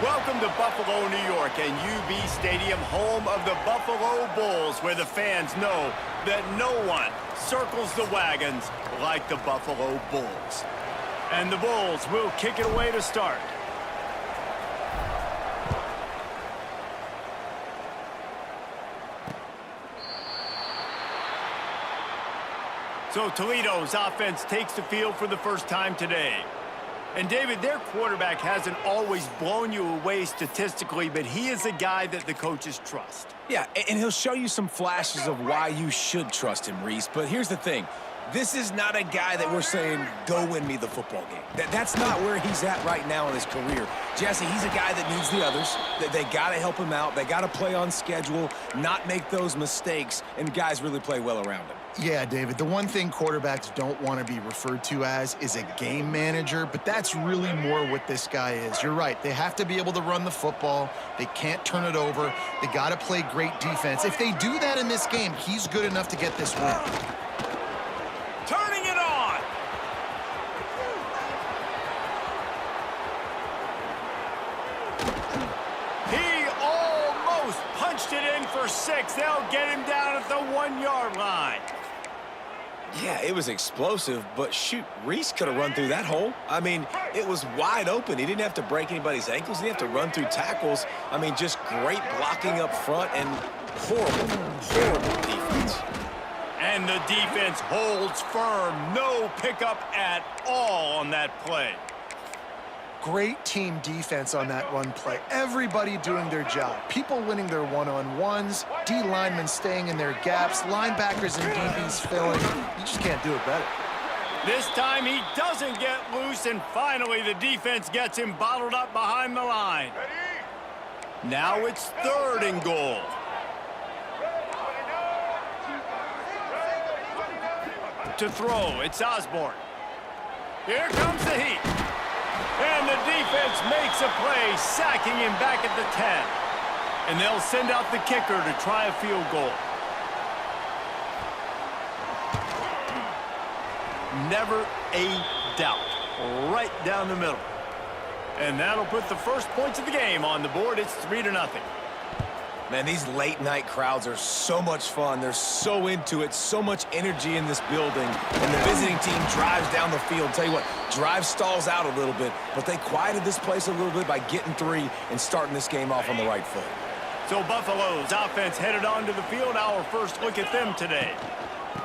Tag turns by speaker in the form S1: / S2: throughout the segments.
S1: Welcome to Buffalo, New York, and UB Stadium, home of the Buffalo Bulls, where the fans know that no one circles the wagons like the Buffalo Bulls. And the Bulls will kick it away to start. So Toledo's offense takes the field for the first time today. And, David, their quarterback hasn't always blown you away statistically, but he is a guy that the coaches trust.
S2: Yeah, and he'll show you some flashes of why you should trust him, Reese. But here's the thing. This is not a guy that we're saying, go win me the football game. That's not where he's at right now in his career. Jesse, he's a guy that needs the others. They got to help him out. They got to play on schedule, not make those mistakes, and guys really play well around him.
S3: Yeah, David, the one thing quarterbacks don't want to be referred to as is a game manager, but that's really more what this guy is. You're right. They have to be able to run the football. They can't turn it over. They got to play great defense. If they do that in this game, he's good enough to get this win.
S1: Turning it on. He almost punched it in for 6. They'll get him down at the 1-yard line.
S2: Yeah, it was explosive, but shoot, Reese could have run through that hole. I mean, it was wide open. He didn't have to break anybody's ankles. He didn't have to run through tackles. I mean, just great blocking up front and horrible defense.
S1: And the defense holds firm. No pickup at all on that play.
S3: Great team defense on that run play. Everybody doing their job. People winning their one-on-ones, D linemen staying in their gaps, linebackers and DBs filling. You just can't do it better.
S1: This time he doesn't get loose, and finally the defense gets him bottled up behind the line. Now it's 3rd and goal. To throw, it's Osborne. Here comes the heat. And the defense makes a play, sacking him back at the 10. And they'll send out the kicker to try a field goal. Never a doubt. Right down the middle. And that'll put the first points of the game on the board. It's 3-0.
S2: Man, these late-night crowds are so much fun. They're so into it, so much energy in this building. And the visiting team drives down the field. Tell you what, drive stalls out a little bit, but they quieted this place a little bit by getting 3 and starting this game off on the right foot.
S1: So Buffalo's offense headed onto the field. Our first look at them today.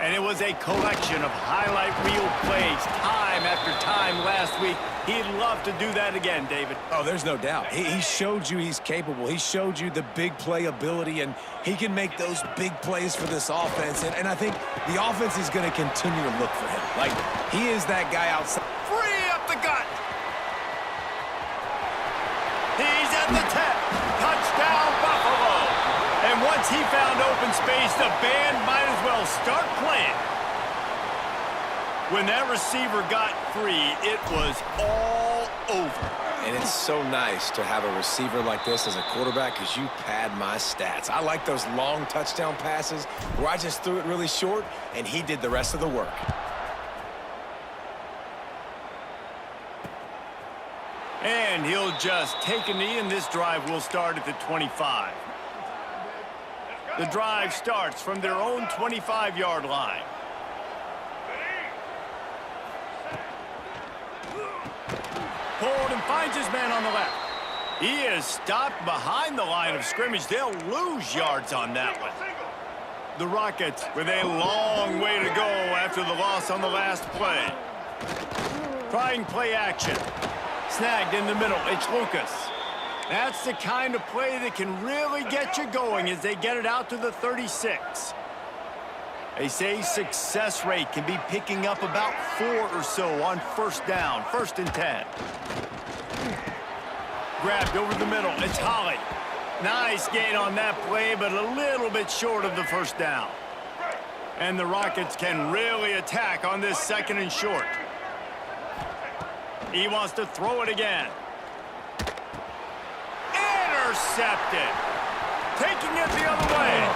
S1: And it was a collection of highlight reel plays time after time last week. He'd love to do that again, David.
S2: Oh, there's no doubt. He showed you he's capable. He showed you the big play ability, and he can make those big plays for this offense. And I think the offense is going to continue to look for him. Like, he is that guy outside.
S1: Free up the gut. He's at the 10. Touchdown, Buffalo. And once he found open space, the band might as well start playing. When that receiver got free, it was all over.
S2: And it's so nice to have a receiver like this as a quarterback because you pad my stats. I like those long touchdown passes where I just threw it really short, and he did the rest of the work.
S1: And he'll just take a knee, and this drive will start at the 25. The drive starts from their own 25-yard line. Pulled and finds his man on the left. He is stopped behind the line of scrimmage. They'll lose yards on that one. The Rockets with a long way to go after the loss on the last play. Trying play action. Snagged in the middle. It's Lucas. That's the kind of play that can really get you going as they get it out to the 36. They say success rate can be picking up about 4 or so on first down, 1st and 10. Grabbed over the middle. It's Holly. Nice gain on that play, but a little bit short of the first down. And the Rockets can really attack on this 2nd and short. He wants to throw it again. Intercepted. Taking it the other way.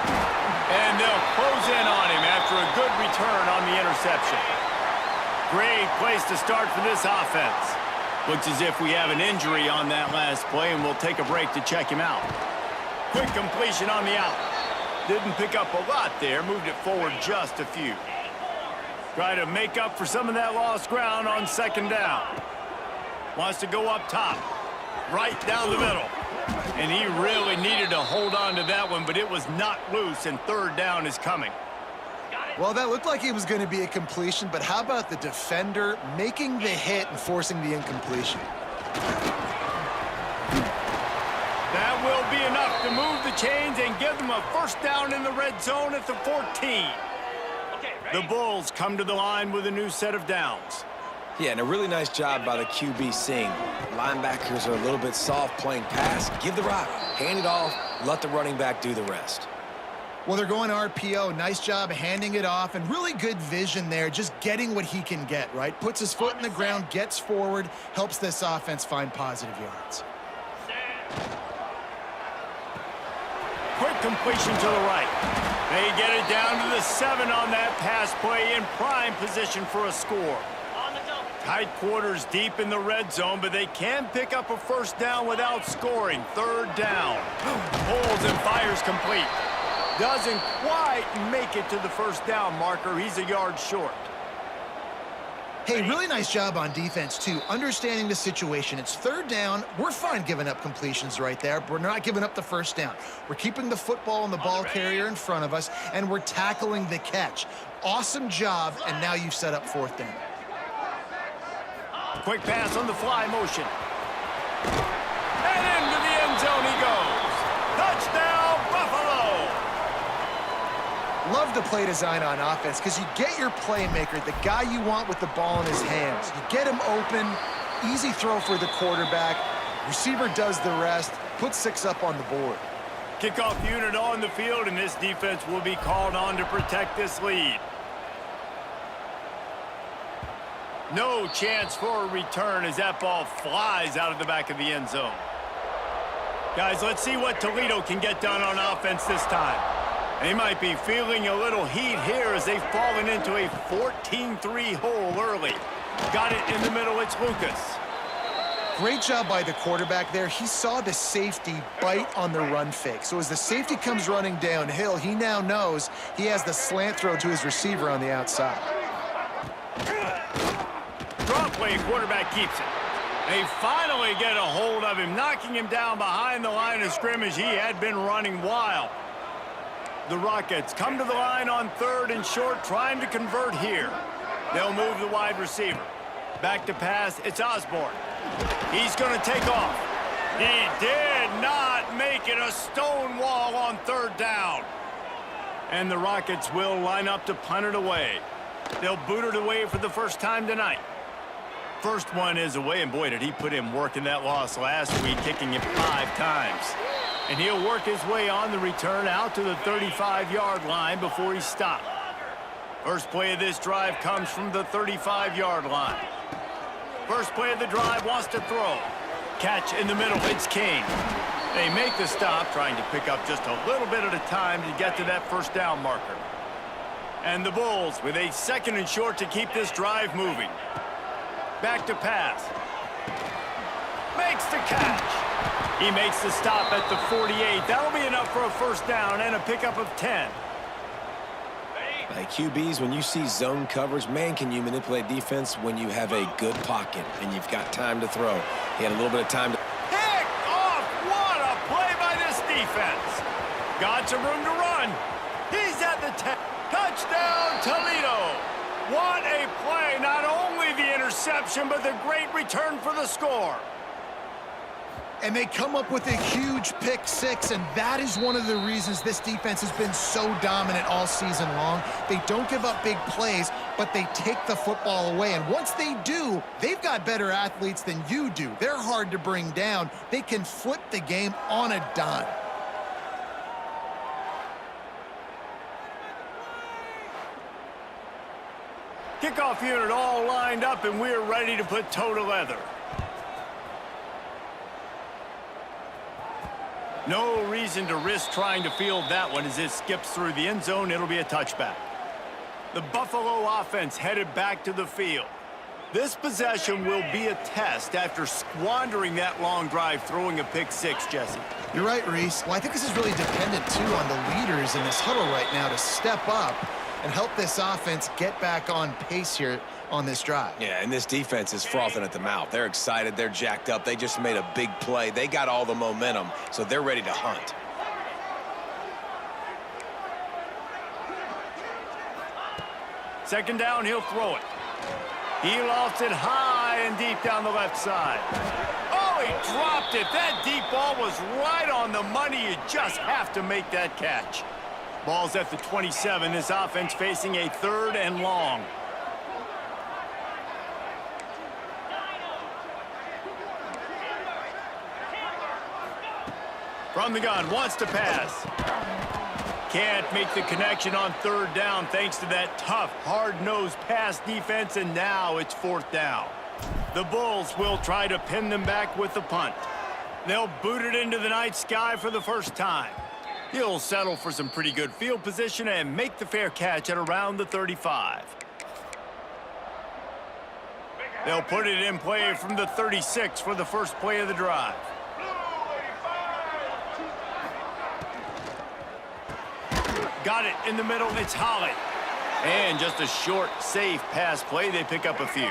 S1: And they'll close in on him after a good return on the interception. Great place to start for this offense. Looks as if we have an injury on that last play, and we'll take a break to check him out. Quick completion on the out. Didn't pick up a lot there, moved it forward just a few. Try to make up for some of that lost ground on second down. Wants to go up top, right down the middle. And he really needed to hold on to that one, but it was not loose, and third down is coming.
S3: Well, that looked like it was going to be a completion, but how about the defender making the hit and forcing the incompletion?
S1: That will be enough to move the chains and give them a first down in the red zone at the 14. The Bulls come to the line with a new set of downs.
S2: Yeah, and a really nice job by the QB seeing. Linebackers are a little bit soft playing pass. Give the rock, hand it off, let the running back do the rest.
S3: Well, they're going RPO. Nice job handing it off, and really good vision there, just getting what he can get, right? Puts his foot in the ground, gets forward, helps this offense find positive yards.
S1: Quick completion to the right. They get it down to the 7 on that pass play, in prime position for a score. Tight quarters deep in the red zone, but they can pick up a first down without scoring. Third down. Pulls and fires complete. Doesn't quite make it to the first down marker. He's a yard short.
S3: Hey, really nice job on defense, too. Understanding the situation. It's third down. We're fine giving up completions right there, but we're not giving up the first down. We're keeping the football and the ball carrier in front of us, and we're tackling the catch. Awesome job, and now you've set up fourth down.
S1: Quick pass on the fly motion. And into the end zone he goes. Touchdown, Buffalo!
S3: Love the play design on offense because you get your playmaker, the guy you want with the ball in his hands. You get him open, easy throw for the quarterback. Receiver does the rest, puts 6 up on the board.
S1: Kickoff unit on the field, and this defense will be called on to protect this lead. No chance for a return as that ball flies out of the back of the end zone. Guys, let's see what Toledo can get done on offense this time. They might be feeling a little heat here as they've fallen into a 14-3 hole early. Got it in the middle, it's Lucas.
S3: Great job by the quarterback there. He saw the safety bite on the run fake. So as the safety comes running downhill, he now knows he has the slant throw to his receiver on the outside.
S1: Draw play, quarterback keeps it. They finally get a hold of him, knocking him down behind the line of scrimmage. He had been running wild. The Rockets come to the line on third and short, trying to convert here. They'll move the wide receiver. Back to pass, it's Osborne. He's going to take off. He did not make it. A stone wall on third down. And the Rockets will line up to punt it away. They'll boot it away for the first time tonight. First one is away, and boy, did he put in work in that loss last week, kicking it 5 times. And he'll work his way on the return out to the 35-yard line before he's stopped. First play of this drive comes from the 35-yard line. First play of the drive, wants to throw. Catch in the middle, it's King. They make the stop, trying to pick up just a little bit at a time to get to that first down marker. And the Bulls with a second and short to keep this drive moving. Back to pass. Makes the catch. He makes the stop at the 48. That'll be enough for a first down and a pickup of 10.
S2: Hey, QBs, when you see zone coverage, man, can you manipulate defense when you have a good pocket and you've got time to throw. He had a little bit of time to...
S1: Picked off! What a play by this defense. Got some room to run. He's at the 10. Touchdown, Toledo. What a play. Not only the interception, but the great return for the score.
S3: And they come up with a huge pick 6, and that is one of the reasons this defense has been so dominant all season long. They don't give up big plays, but they take the football away. And once they do, they've got better athletes than you do. They're hard to bring down. They can flip the game on a dime.
S1: Kickoff unit all lined up, and we're ready to put toe to leather. No reason to risk trying to field that one as it skips through the end zone. It'll be a touchback. The Buffalo offense headed back to the field. This possession will be a test after squandering that long drive throwing a pick six, Jesse.
S3: You're right, Reese. Well, I think this is really dependent, too, on the leaders in this huddle right now to step up and help this offense get back on pace here on this drive.
S2: Yeah, and this defense is frothing at the mouth. They're excited. They're jacked up. They just made a big play. They got all the momentum, so they're ready to hunt.
S1: Second down, he'll throw it. He lofts it high and deep down the left side. Oh, he dropped it. That deep ball was right on the money. You just have to make that catch. Ball's at the 27. This offense facing a 3rd and long. From the gun, wants to pass. Can't make the connection on 3rd down thanks to that tough, hard-nosed pass defense, and now it's 4th down. The Bulls will try to pin them back with the punt. They'll boot it into the night sky for the first time. He'll settle for some pretty good field position and make the fair catch at around the 35. They'll put it in play from the 36 for the first play of the drive. Got it in the middle, it's Holly. And just a short, safe pass play, they pick up a few.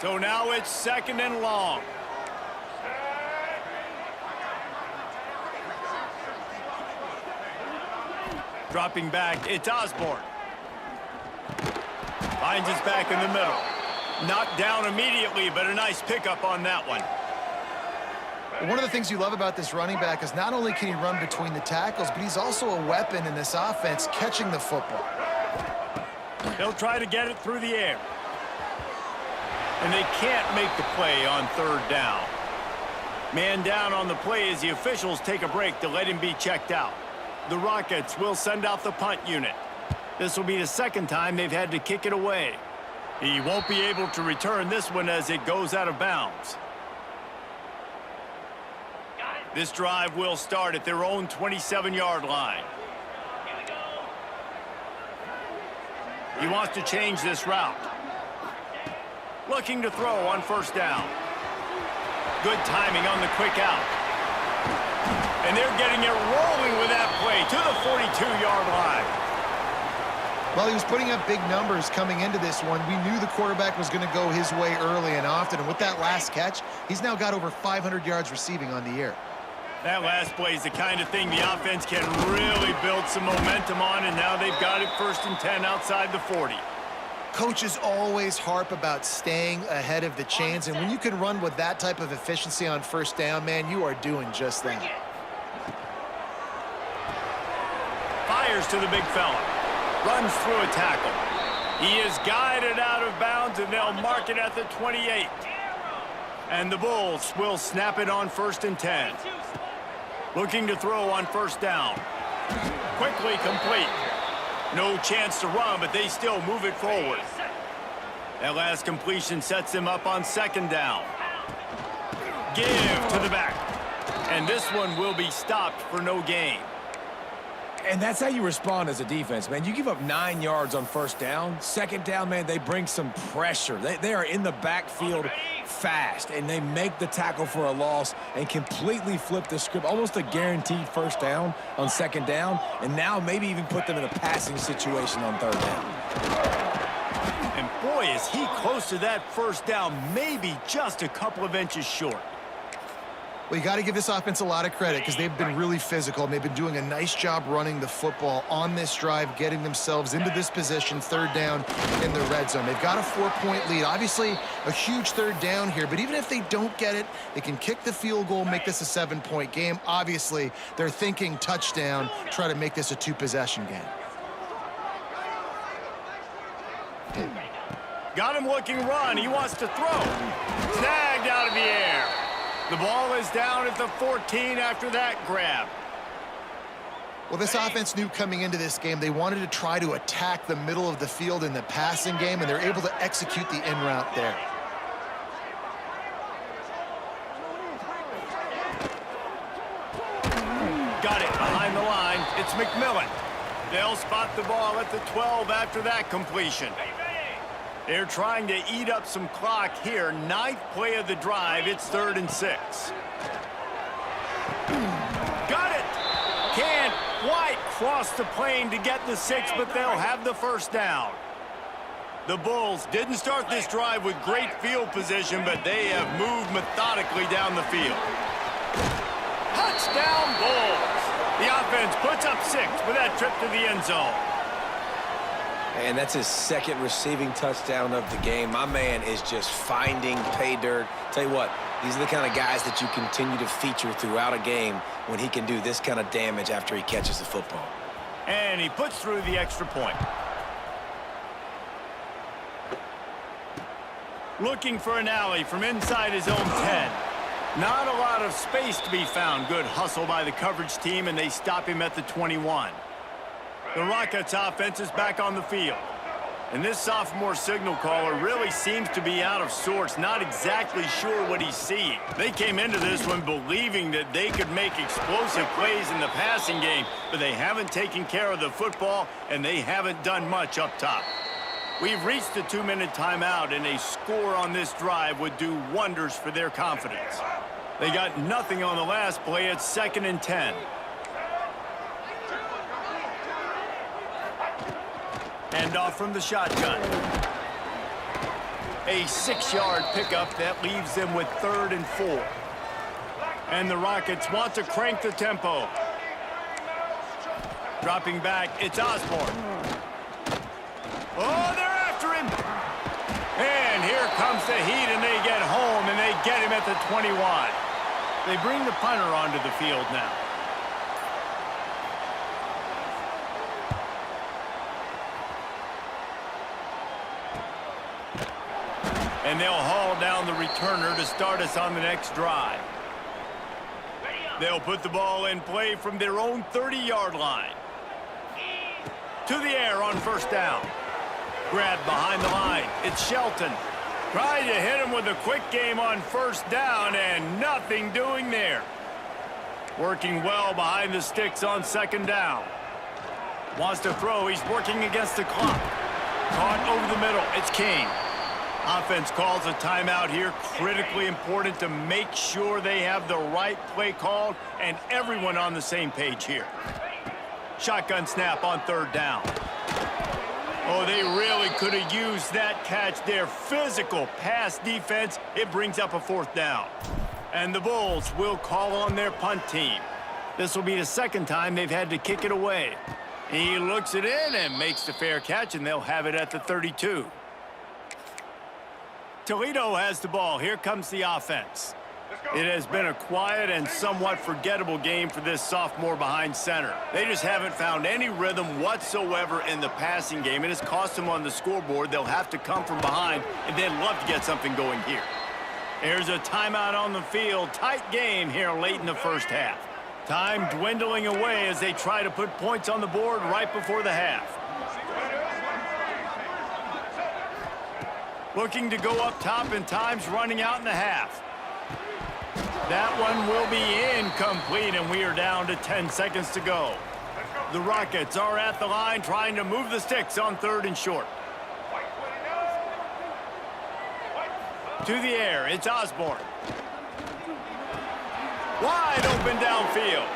S1: So now it's 2nd and long. Dropping back, it's Osborne. Finds his back in the middle. Knocked down immediately, but a nice pickup on that one.
S3: One of the things you love about this running back is not only can he run between the tackles, but he's also a weapon in this offense catching the football.
S1: They'll try to get it through the air. And they can't make the play on 3rd down. Man down on the play as the officials take a break to let him be checked out. The Rockets will send out the punt unit. This will be the 2nd time they've had to kick it away. He won't be able to return this one as it goes out of bounds. This drive will start at their own 27-yard line. He wants to change this route. Looking to throw on 1st down. Good timing on the quick out. And they're getting it rolling with that play to the 42-yard line.
S3: Well, he was putting up big numbers coming into this one. We knew the quarterback was going to go his way early and often. And with that last catch, he's now got over 500 yards receiving on the year.
S1: That last play is the kind of thing the offense can really build some momentum on, and now they've got it 1st and 10 outside the 40.
S3: Coaches always harp about staying ahead of the chains, and when you can run with that type of efficiency on 1st down, man, you are doing just that.
S1: Fires to the big fella. Runs through a tackle. He is guided out of bounds, and they'll mark it at the 28. And the Bulls will snap it on 1st and 10. Looking to throw on 1st down. Quickly complete. No chance to run, but they still move it forward. That last completion sets them up on 2nd down. Give to the back. And this one will be stopped for no gain.
S2: And that's how you respond as a defense, man. You give up 9 yards on 1st down. 2nd down, man, they bring some pressure. They are in the backfield fast, and they make the tackle for a loss and completely flip the script. Almost a guaranteed 1st down on 2nd down, and now maybe even put them in a passing situation on 3rd down.
S1: And boy, is he close to that 1st down, maybe just a couple of inches short.
S3: Well, you got to give this offense a lot of credit because they've been really physical, and they've been doing a nice job running the football on this drive, getting themselves into this position, 3rd down in the red zone. They've got a 4-point lead. Obviously, a huge 3rd down here, but even if they don't get it, they can kick the field goal, make this a 7-point game. Obviously, they're thinking touchdown, try to make this a 2-possession game.
S1: Got him looking run. He wants to throw. Snagged out of the air. The ball is down at the 14 after that grab.
S3: Well, this offense knew coming into this game they wanted to try to attack the middle of the field in the passing game, and they're able to execute the in route there.
S1: Got it behind the line. It's McMillan. They'll spot the ball at the 12 after that completion. They're trying to eat up some clock here. 9th play of the drive. It's 3rd and 6. Got it. Can't quite cross the plane to get the 6, but they'll have the first down. The Bulls didn't start this drive with great field position, but they have moved methodically down the field. Touchdown, Bulls. The offense puts up 6 with that trip to the end zone.
S2: And that's his 2nd receiving touchdown of the game. My man is just finding pay dirt. Tell you what, these are the kind of guys that you continue to feature throughout a game when he can do this kind of damage after he catches the football.
S1: And he puts through the extra point. Looking for an alley from inside his own 10. Not a lot of space to be found. Good hustle by the coverage team, and they stop him at the 21. The Rockets offense is back on the field. And this sophomore signal caller really seems to be out of sorts, not exactly sure what he's seeing. They came into this one believing that they could make explosive plays in the passing game, but they haven't taken care of the football, and they haven't done much up top. We've reached the 2-minute timeout, and a score on this drive would do wonders for their confidence. They got nothing on the last play. It's 2nd and 10. Hand off from the shotgun. A 6-yard pickup that leaves them with 3rd and 4. And the Rockets want to crank the tempo. Dropping back, it's Osborne. Oh, they're after him. And here comes the heat, and they get home, and they get him at the 21. They bring the punter onto the field now. And they'll haul down the returner to start us on the next drive. They'll put the ball in play from their own 30-yard line. To the air on 1st down. Grabbed behind the line. It's Shelton. Trying to hit him with a quick game on 1st down, and nothing doing there. Working well behind the sticks on 2nd down. Wants to throw. He's working against the clock. Caught over the middle. It's King. Offense calls a timeout here. Critically important to make sure they have the right play called and everyone on the same page here. Shotgun snap on 3rd down. Oh, they really could have used that catch there. Physical pass defense. It brings up a 4th down. And the Bulls will call on their punt team. This will be the 2nd time they've had to kick it away. He looks it in and makes the fair catch, and they'll have it at the 32. Toledo has the ball. Here comes the offense. It has been a quiet and somewhat forgettable game for this sophomore behind center. They just haven't found any rhythm whatsoever in the passing game. It has cost them on the scoreboard. They'll have to come from behind, and they'd love to get something going here. There's a timeout on the field. Tight game here late in the 1st half. Time dwindling away as they try to put points on the board right before the half. Looking to go up top, and time's running out in the half. That one will be incomplete, and we are down to 10 seconds to go. The Rockets are at the line trying to move the sticks on 3rd and short. To the air, it's Osborne. Wide open downfield.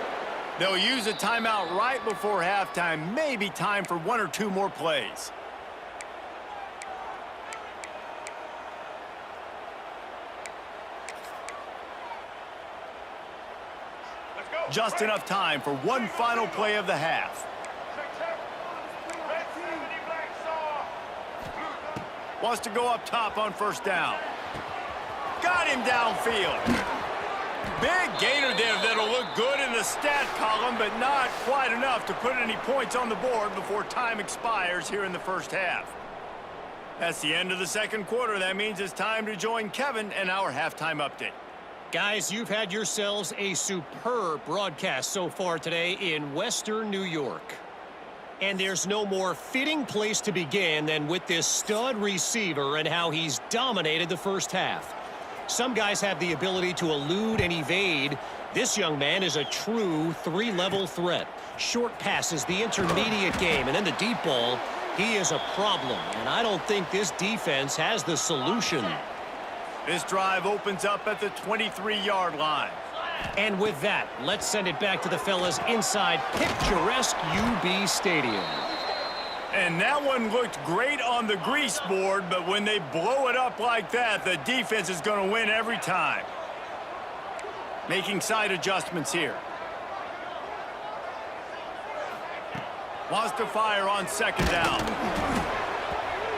S1: They'll use a timeout right before halftime. Maybe time for 1 or 2 more plays. Just enough time for one final play of the half. Wants to go up top on 1st down. Got him downfield. Big gainer there that'll look good in the stat column, but not quite enough to put any points on the board before time expires here in the 1st half. That's the end of the 2nd quarter. That means it's time to join Kevin and our halftime update.
S4: Guys, you've had yourselves a superb broadcast so far today in Western New York. And there's no more fitting place to begin than with this stud receiver and how he's dominated the 1st half. Some guys have the ability to elude and evade. This young man is a true 3-level threat. Short passes, the intermediate game, and then the deep ball. He is a problem, and I don't think this defense has the solution.
S1: This drive opens up at the 23-yard line.
S4: And with that, let's send it back to the fellas inside picturesque UB Stadium.
S1: And that one looked great on the grease board, but when they blow it up like that, the defense is going to win every time. Making side adjustments here. Wants to fire on second down.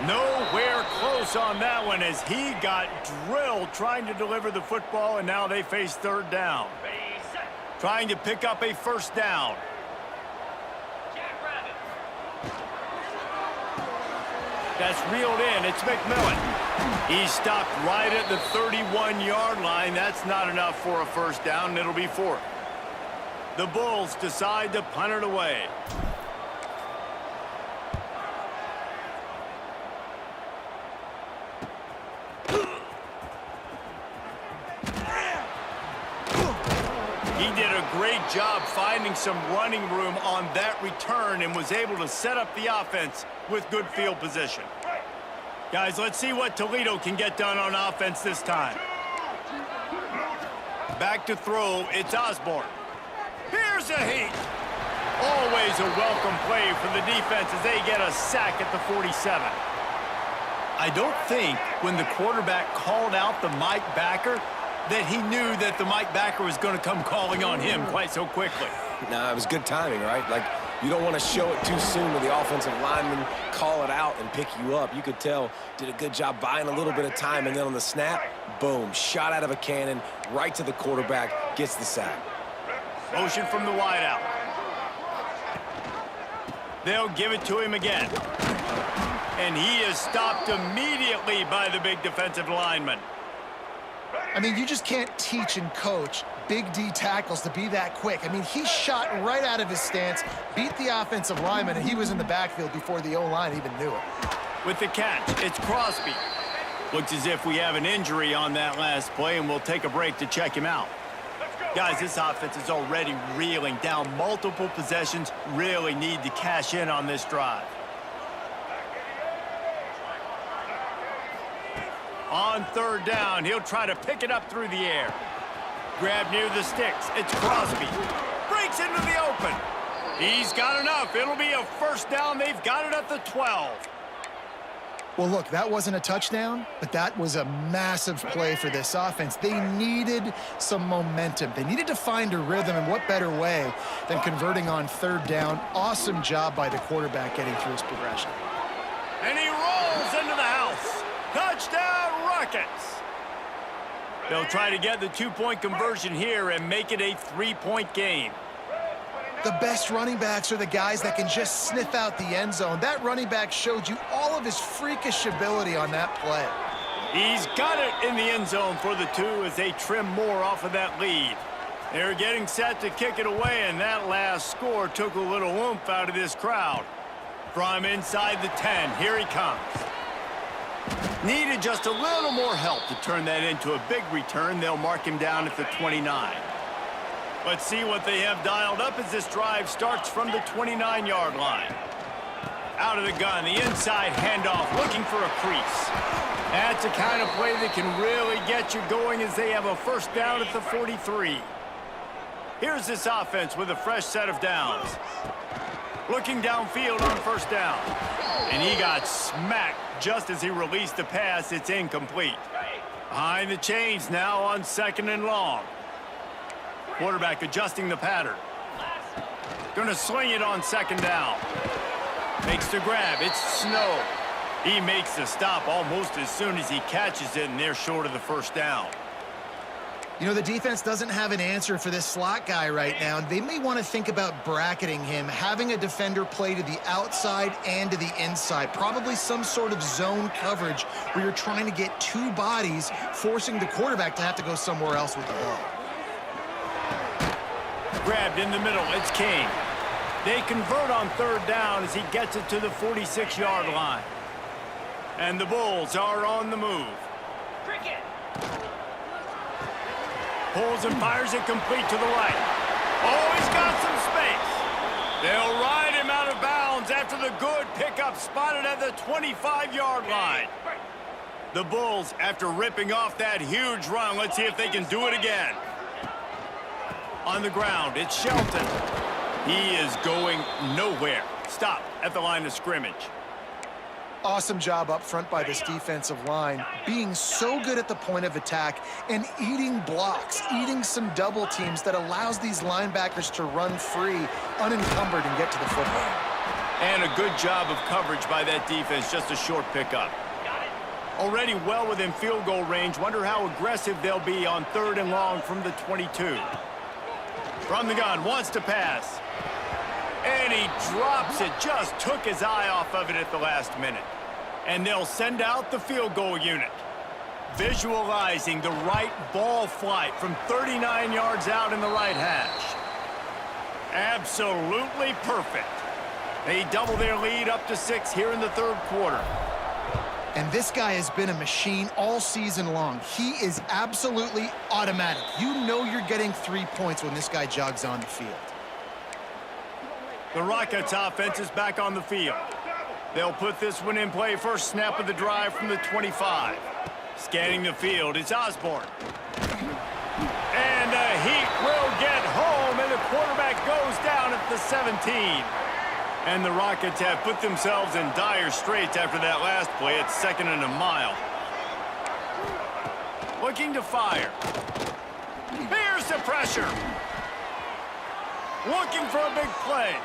S1: Nowhere close on that one as he got drilled trying to deliver the football, and now they face third down. Trying to pick up a first down. That's reeled in. It's McMillan. He stopped right at the 31-yard line. That's not enough for a first down. It'll be fourth. The Bulls decide to punt it away. He did a great job finding some running room on that return and was able to set up the offense with good field position. Guys, let's see what Toledo can get done on offense this time. Back to throw, it's Osborne. Here's a heat. Always a welcome play for the defense as they get a sack at the 47. I don't think when the quarterback called out the Mike backer that he knew that the Mike backer was going to come calling on him quite so quickly.
S2: Nah, it was good timing, right? Like, you don't want to show it too soon when the offensive lineman call it out and pick you up. You could tell, did a good job buying a little bit of time, and then on the snap, boom, shot out of a cannon, right to the quarterback, gets the sack.
S1: Motion from the wideout. They'll give it to him again. And he is stopped immediately by the big defensive lineman.
S3: I mean, you just can't teach and coach big D tackles to be that quick. I mean, he shot right out of his stance, beat the offensive lineman, and he was in the backfield before the O-line even knew it.
S1: With the catch, it's Crosby. Looks as if we have an injury on that last play, and we'll take a break to check him out. Guys, this offense is already reeling down multiple possessions. Really need to cash in on this drive. On third down, he'll try to pick it up through the air. Grab near the sticks. It's Crosby. Breaks into the open. He's got enough. It'll be a first down. They've got it at the 12.
S3: Well, look, that wasn't a touchdown, but that was a massive play for this offense. They needed some momentum. They needed to find a rhythm, and what better way than converting on third down. Awesome job by the quarterback getting through his progression.
S1: And he rolls into the house. Touchdown, Rockets. They'll try to get the two-point conversion here and make it a three-point game.
S3: The best running backs are the guys that can just sniff out the end zone. That running back showed you all of his freakish ability on that play.
S1: He's got it in the end zone for the two as they trim more off of that lead. They're getting set to kick it away, and that last score took a little oomph out of this crowd. From inside the 10, here he comes. Needed just a little more help to turn that into a big return. They'll mark him down at the 29. Let's see what they have dialed up as this drive starts from the 29-yard line. Out of the gun, the inside handoff, looking for a crease. That's the kind of play that can really get you going as they have a first down at the 43. Here's this offense with a fresh set of downs. Looking downfield on first down. And he got smacked just as he released the pass. It's incomplete. Behind the chains now on second and long. Quarterback adjusting the pattern. Gonna swing it on second down. Makes the grab. It's Snow. He makes the stop almost as soon as he catches it, and they're short of the first down.
S3: You know, the defense doesn't have an answer for this slot guy right now. They may want to think about bracketing him, having a defender play to the outside and to the inside. Probably some sort of zone coverage where you're trying to get two bodies, forcing the quarterback to have to go somewhere else with the ball.
S1: Grabbed in the middle, it's Kane. They convert on third down as he gets it to the 46-yard line. And the Bulls are on the move. Pulls and fires it complete to the right. Oh, he's got some space. They'll ride him out of bounds after the good pickup spotted at the 25-yard line. The Bulls, after ripping off that huge run, let's see if they can do it again. On the ground, it's Shelton. He is going nowhere. Stop at the line of scrimmage.
S3: Awesome job up front by this defensive line, being so good at the point of attack and eating blocks, eating some double teams that allows these linebackers to run free, unencumbered, and get to the football.
S1: And a good job of coverage by that defense, just a short pickup. Already well within field goal range. Wonder how aggressive they'll be on 3rd and long from the 22. From the gun, wants to pass. And he drops it, just took his eye off of it at the last minute. And they'll send out the field goal unit. Visualizing the right ball flight from 39 yards out in the right hash. Absolutely perfect. They double their lead up to 6 here in the 3rd quarter.
S3: And this guy has been a machine all season long. He is absolutely automatic. You know you're getting 3 points when this guy jogs on the field.
S1: The Rockets offense is back on the field. They'll put this one in play. First snap of the drive from the 25. Scanning the field, it's Osborne. And the Heat will get home, and the quarterback goes down at the 17. And the Rockets have put themselves in dire straits after that last play. It's 2nd and a mile. Looking to fire. Here's the pressure. Looking for a big play.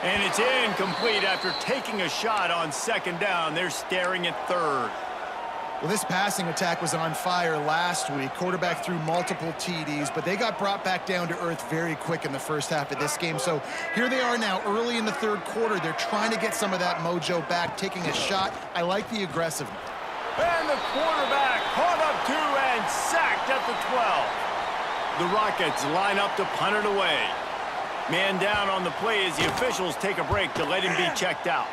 S1: And it's incomplete after taking a shot on 2nd down. They're staring at 3rd.
S3: Well, this passing attack was on fire last week. Quarterback threw multiple TDs, but they got brought back down to earth very quick in the first half of this game. So here they are now early in the 3rd quarter. They're trying to get some of that mojo back, taking a shot. I like the aggressiveness.
S1: And the quarterback caught up to and sacked at the 12. The Rockets line up to punt it away. Man down on the play as the officials take a break to let him be checked out.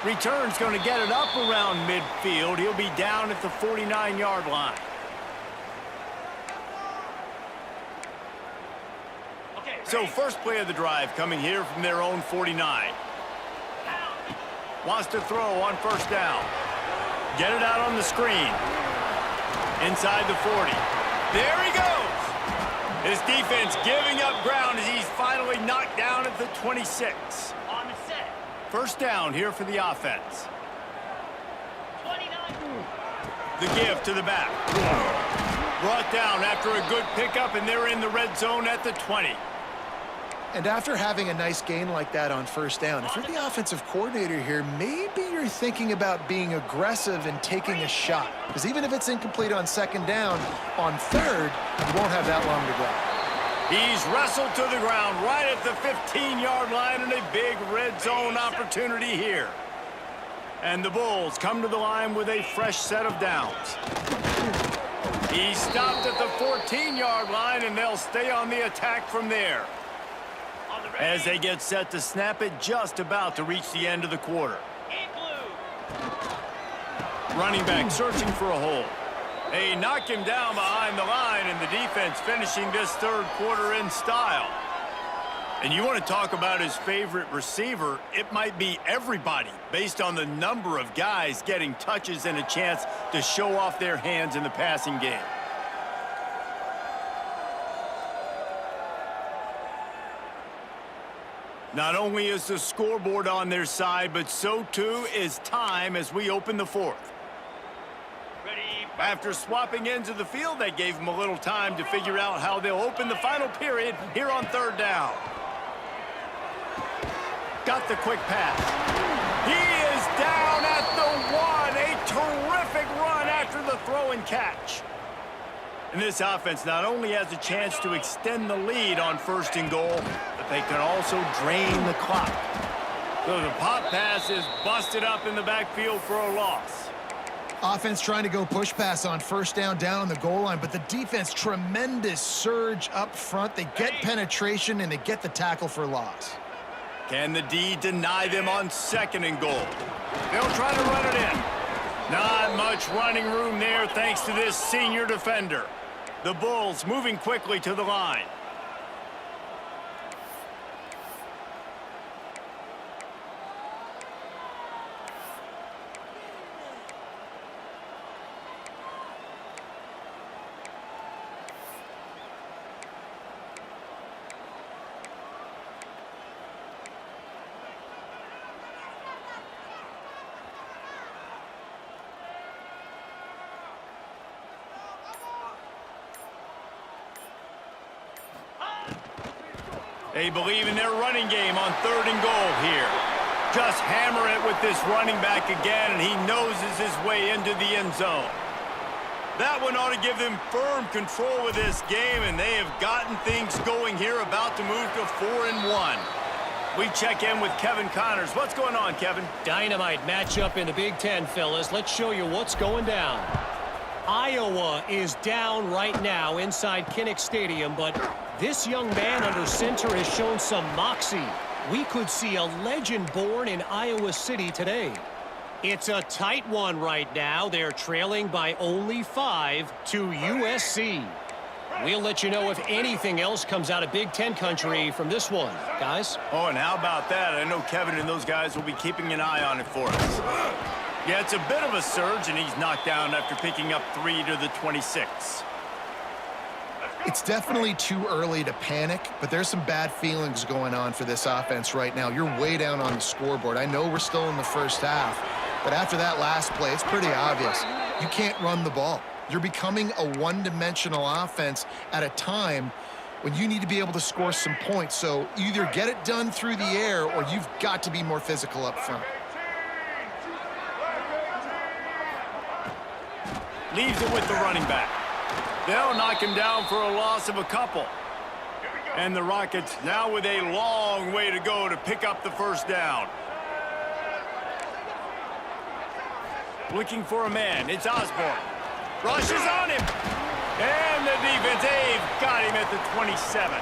S1: Return's going to get it up around midfield. He'll be down at the 49-yard line. So first play of the drive coming here from their own 49. Wants to throw on 1st down. Get it out on the screen. Inside the 40. There he goes. His defense giving up ground as he's finally knocked down at the 26. On the set. 1st down here for the offense. 29. The give to the back. Brought down after a good pickup, and they're in the red zone at the 20.
S3: And after having a nice gain like that on 1st down, if you're the offensive coordinator here, maybe you're thinking about being aggressive and taking a shot. Because even if it's incomplete on 2nd down, on 3rd, you won't have that long to go.
S1: He's wrestled to the ground right at the 15-yard line, and a big red zone opportunity here. And the Bulls come to the line with a fresh set of downs. He stopped at the 14-yard line, and they'll stay on the attack from there. As they get set to snap it, just about to reach the end of the quarter. Running back searching for a hole. They knock him down behind the line, and the defense finishing this 3rd quarter in style. And you want to talk about his favorite receiver, it might be everybody based on the number of guys getting touches and a chance to show off their hands in the passing game. Not only is the scoreboard on their side, but so too is time as we open the 4th. After swapping ends of the field, that gave them a little time to figure out how they'll open the final period here on 3rd down. Got the quick pass. He is down at the 1. A terrific run after the throw and catch. And this offense not only has a chance to extend the lead on 1st and goal, but they can also drain the clock. So the pop pass is busted up in the backfield for a loss.
S3: Offense trying to go push pass on 1st down on the goal line, but the defense, tremendous surge up front. They get penetration, and they get the tackle for loss.
S1: Can the D deny them on 2nd and goal? They'll try to run it in. Not much running room there thanks to this senior defender. The Bulls moving quickly to the line. They believe in their running game on 3rd and goal here. Just hammer it with this running back again, and he noses his way into the end zone. That one ought to give them firm control of this game, and they have gotten things going here, about to move to 4-1. We check in with Kevin Connors. What's going on, Kevin?
S4: Dynamite matchup in the Big Ten, fellas. Let's show you what's going down. Iowa is down right now inside Kinnick Stadium, but this young man under center has shown some moxie. We could see a legend born in Iowa City today. It's a tight one right now. They're trailing by only 5 to USC. We'll let you know if anything else comes out of Big Ten country from this one, guys.
S1: Oh, and how about that? I know Kevin and those guys will be keeping an eye on it for us. Yeah, it's a bit of a surge, and he's knocked down after picking up 3 to the 26.
S3: It's definitely too early to panic, but there's some bad feelings going on for this offense right now. You're way down on the scoreboard. I know we're still in the first half, but after that last play, it's pretty obvious. You can't run the ball. You're becoming a one-dimensional offense at a time when you need to be able to score some points. So either get it done through the air or you've got to be more physical up front.
S1: Leaves it with the running back. They'll knock him down for a loss of a couple. And the Rockets now with a long way to go to pick up the first down. Looking for a man. It's Osborne. Rushes on him. And the defense, they've got him at the 27.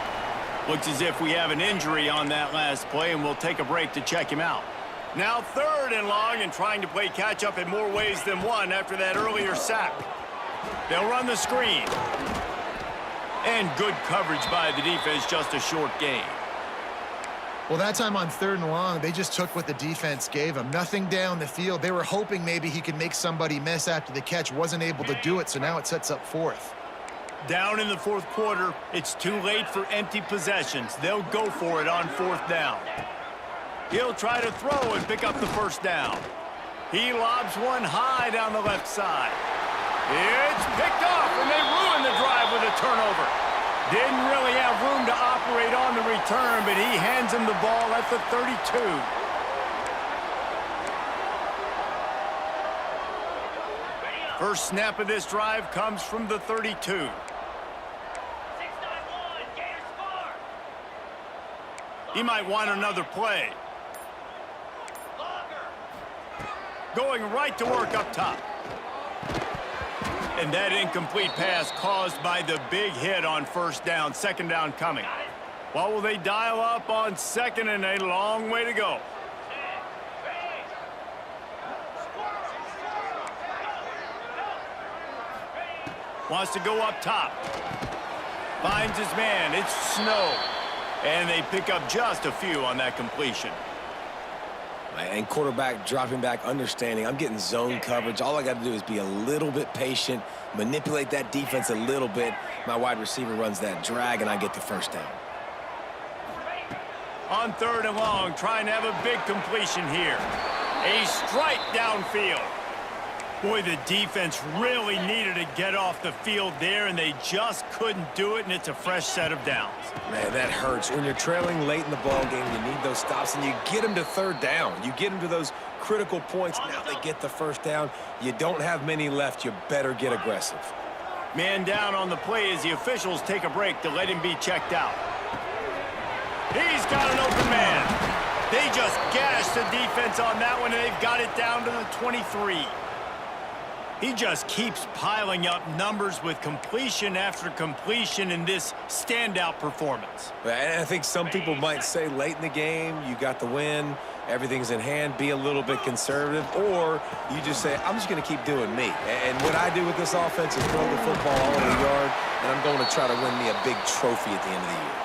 S1: Looks as if we have an injury on that last play, and we'll take a break to check him out. Now 3rd and long, and trying to play catch-up in more ways than one after that earlier sack. They'll run the screen. And good coverage by the defense, just a short gain.
S3: Well, that time on 3rd and long, they just took what the defense gave them. Nothing down the field. They were hoping maybe he could make somebody miss after the catch. Wasn't able to do it, so now it sets up 4th.
S1: Down in the 4th quarter, it's too late for empty possessions. They'll go for it on 4th down. He'll try to throw and pick up the first down. He lobs one high down the left side. It's picked off, and they ruin the drive with a turnover. Didn't really have room to operate on the return, but he hands him the ball at the 32. First snap of this drive comes from the 32. He might want another play. Going right to work up top. And that incomplete pass caused by the big hit on 1st down. 2nd down coming. What will they dial up on 2nd, and a long way to go? Wants to go up top. Finds his man. It's Snow. And they pick up just a few on that completion.
S2: And quarterback dropping back, understanding I'm getting zone coverage. All I got to do is be a little bit patient, manipulate that defense a little bit. My wide receiver runs that drag, and I get the first down.
S1: On 3rd and long, trying to have a big completion here. A strike downfield. Boy, the defense really needed to get off the field there, and they just couldn't do it, and it's a fresh set of downs.
S2: Man, that hurts. When you're trailing late in the ball game, you need those stops, and you get them to 3rd down. You get them to those critical points. Now they get the first down. You don't have many left. You better get aggressive.
S1: Man down on the play as the officials take a break to let him be checked out. He's got an open man. They just gashed the defense on that one, and they've got it down to the 23. He just keeps piling up numbers with completion after completion in this standout performance.
S2: And I think some people might say late in the game, you got the win, everything's in hand, be a little bit conservative, or you just say, I'm just going to keep doing me. And what I do with this offense is throw the football all over the yard, and I'm going to try to win me a big trophy at the end of the year.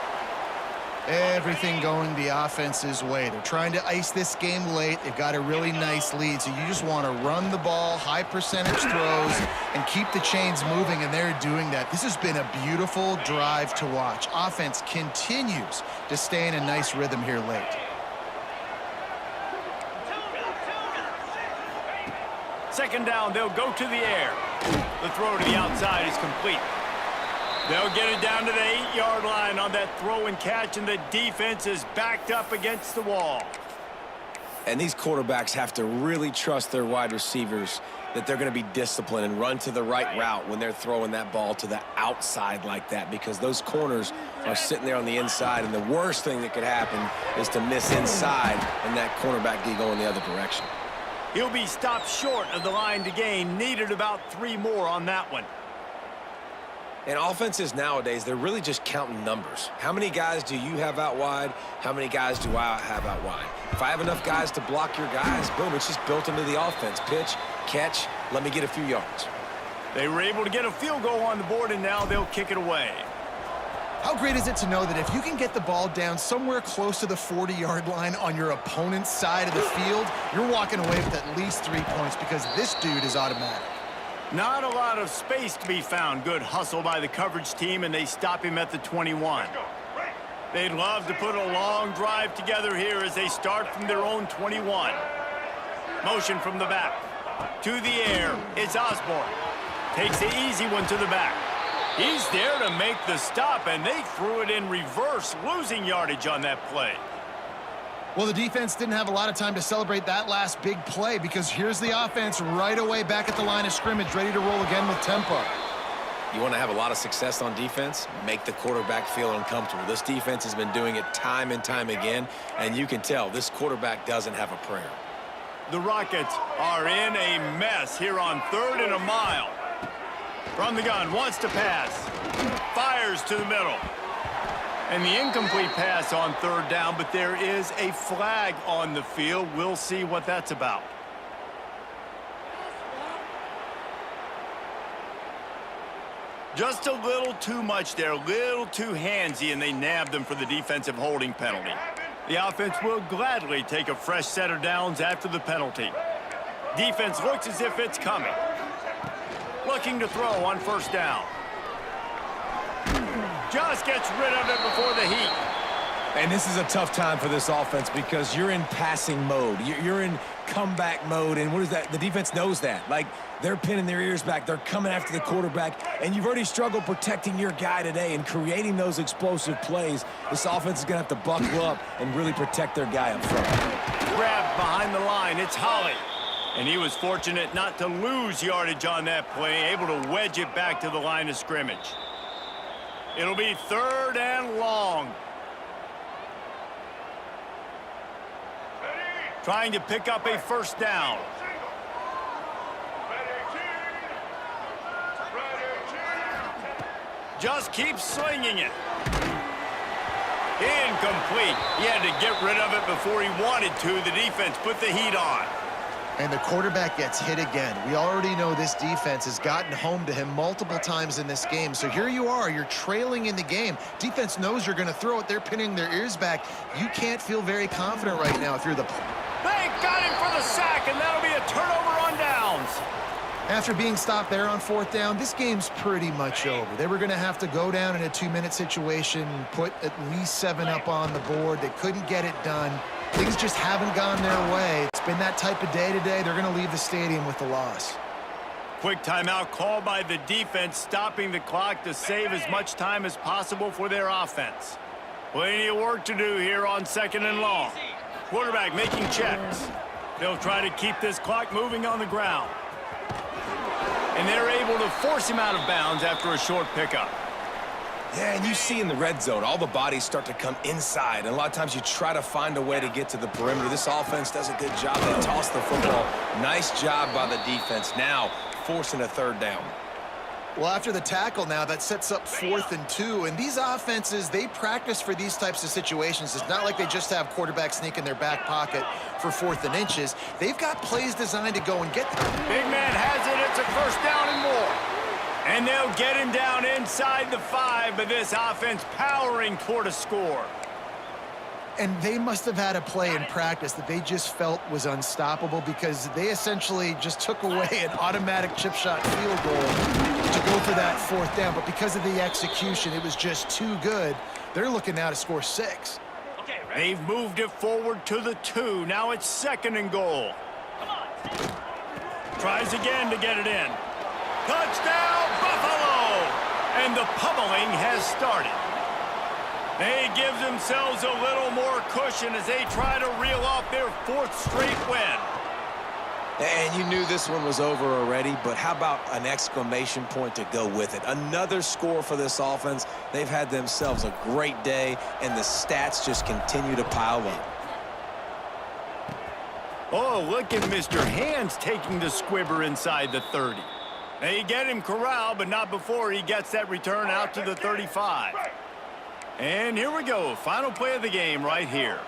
S3: Everything going the offense's way. They're trying to ice this game late. They've got a really nice lead, so you just want to run the ball, high percentage throws, and keep the chains moving, and they're doing that. This has been a beautiful drive to watch. Offense continues to stay in a nice rhythm here late.
S1: Second down, they'll go to the air. The throw to the outside is complete. They'll get it down to the 8-yard line on that throw and catch, and the defense is backed up against the wall.
S2: And these quarterbacks have to really trust their wide receivers that they're going to be disciplined and run to the right route when they're throwing that ball to the outside like that, because those corners are sitting there on the inside, and the worst thing that could happen is to miss inside and that cornerback get going the other direction.
S1: He'll be stopped short of the line to gain. Needed about 3 more on that one.
S2: And offenses nowadays, they're really just counting numbers. How many guys do you have out wide? How many guys do I have out wide? If I have enough guys to block your guys, boom, it's just built into the offense. Pitch, catch, let me get a few yards.
S1: They were able to get a field goal on the board, and now they'll kick it away.
S3: How great is it to know that if you can get the ball down somewhere close to the 40-yard line on your opponent's side of the field, you're walking away with at least 3 points because this dude is automatic.
S1: Not a lot of space to be found. Good hustle by the coverage team, and they stop him at the 21. They'd love to put a long drive together here as they start from their own 21. Motion from the back. To the air, it's Osborne. Takes the easy one to the back. He's there to make the stop, and they threw it in reverse, losing yardage on that play.
S3: Well, the defense didn't have a lot of time to celebrate that last big play because here's the offense right away back at the line of scrimmage, ready to roll again with tempo.
S2: You want to have a lot of success on defense? Make the quarterback feel uncomfortable. This defense has been doing it time and time again, and you can tell this quarterback doesn't have a prayer.
S1: The Rockets are in a mess here on 3rd and a mile. From the gun, wants to pass. Fires to the middle. And the incomplete pass on 3rd down, but there is a flag on the field. We'll see what that's about. Just a little too much there, a little too handsy, and they nabbed them for the defensive holding penalty. The offense will gladly take a fresh set of downs after the penalty. Defense looks as if it's coming. Looking to throw on 1st down. Just gets rid of it before the heat.
S2: And this is a tough time for this offense because you're in passing mode. You're in comeback mode, and what is that? The defense knows that. Like, they're pinning their ears back. They're coming after the quarterback, and you've already struggled protecting your guy today and creating those explosive plays. This offense is going to have to buckle up and really protect their guy up front.
S1: Grabbed behind the line. It's Holly. And he was fortunate not to lose yardage on that play, able to wedge it back to the line of scrimmage. It'll be 3rd and long. Trying to pick up a 1st down. Just keeps slinging it. Incomplete. He had to get rid of it before he wanted to. The defense put the heat on.
S3: And the quarterback gets hit again. We already know this defense has gotten home to him multiple times in this game. So here you are, you're trailing in the game. Defense knows you're going to throw it. They're pinning their ears back. You can't feel very confident right now if you're the...
S1: They got him for the sack, and that'll be a turnover on downs.
S3: After being stopped there on 4th down, this game's pretty much over. They were going to have to go down in a 2-minute situation, put at least 7 up on the board. They couldn't get it done. Things just haven't gone their way. It's been that type of day today. They're going to leave the stadium with the loss.
S1: Quick timeout called by the defense, stopping the clock to save as much time as possible for their offense. Plenty of work to do here on 2nd and long. Quarterback making checks. They'll try to keep this clock moving on the ground. And they're able to force him out of bounds after a short pickup.
S2: Yeah, and you see in the red zone, all the bodies start to come inside, and a lot of times you try to find a way to get to the perimeter. This offense does a good job. They toss the football. Nice job by the defense. Now, forcing a 3rd down.
S3: Well, after the tackle now, that sets up 4th and 2. And these offenses, they practice for these types of situations. It's not like they just have quarterbacks sneak in their back pocket for 4th and inches. They've got plays designed to go and get them.
S1: Big man has it. It's a 1st down and more. And they'll get him down inside the 5, but this offense powering toward a score.
S3: And they must have had a play in practice that they just felt was unstoppable because they essentially just took away an automatic chip shot field goal to go for that 4th down. But because of the execution, it was just too good. They're looking now to score 6.
S1: They've moved it forward to the 2. Now it's 2nd and goal. Tries again to get it in. Touchdown, Buffalo! And the pummeling has started. They give themselves a little more cushion as they try to reel off their 4th straight win.
S2: And you knew this one was over already, but how about an exclamation point to go with it? Another score for this offense. They've had themselves a great day, and the stats just continue to pile up.
S1: Oh, look at Mr. Hands taking the squibber inside the 30. They get him corralled, but not before he gets that return out to the 35. And here we go. Final play of the game right here.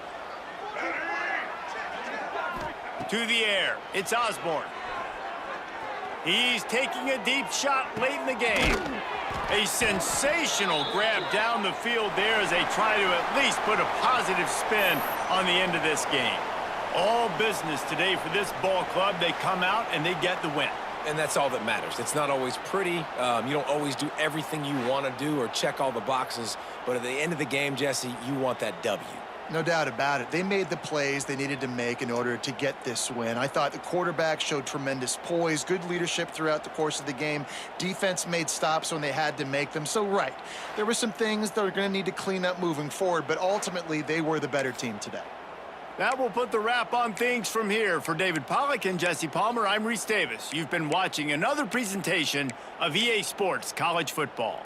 S1: To the air. It's Osborne. He's taking a deep shot late in the game. A sensational grab down the field there as they try to at least put a positive spin on the end of this game. All business today for this ball club. They come out and they get the win.
S2: And that's all that matters. It's not always pretty. You don't always do everything you want to do or check all the boxes. But at the end of the game, Jesse, you want that W.
S3: No doubt about it. They made the plays they needed to make in order to get this win. I thought the quarterback showed tremendous poise, good leadership throughout the course of the game. Defense made stops when they had to make them. So, right, there were some things that are going to need to clean up moving forward, but ultimately they were the better team today.
S1: That will put the wrap on things from here. For David Pollack and Jesse Palmer, I'm Reese Davis. You've been watching another presentation of EA Sports College Football.